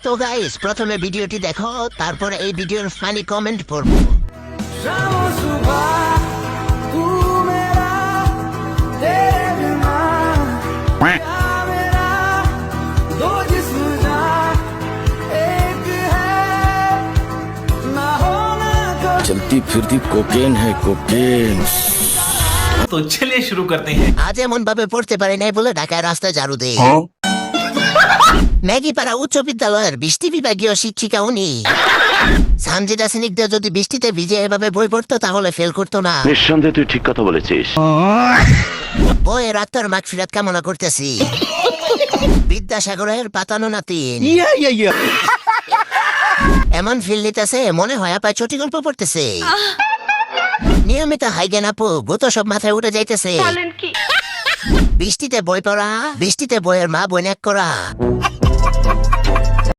তো গাইস প্রথমে ভিডিওটি দেখো, তারপর এই ভিডিওর ফানি কমেন্ট পড়বো। चलती फिरती कोकेन है कोकेन। तो चलिए शुरू करते हैं। আজ এমন ভাবে পড়তে পারি নাই বলে ঢাকায় রাস্তায় ঝাড়ু দেয়। ম্যাগিপাড়া উচ্চ বিদ্যালয়ের বৃষ্টি বিভাগীয় শিক্ষিকা উনি। সানজিদা সিনিকদের যদি বৃষ্টিতে ভিজে এভাবে বই পড়তো তাহলে ফেল করতো না। নিঃসন্দেহে তুই ঠিক কথা বলেছিস। বইয়ের আত্মার মাগফিরাত কামনা করতেছি। বিদ্যাসাগরের পাতানো নাতি এমন ফিল নিতেছে মনে হয় আপায় চটি গল্প পড়তেছে। নিয়মিত হাইগেন আপু গত সব মাথায় উঠে যাইতেছে। বৃষ্টিতে বই পড়া, বৃষ্টিতে বইয়ের মা বই ন্যাক করা।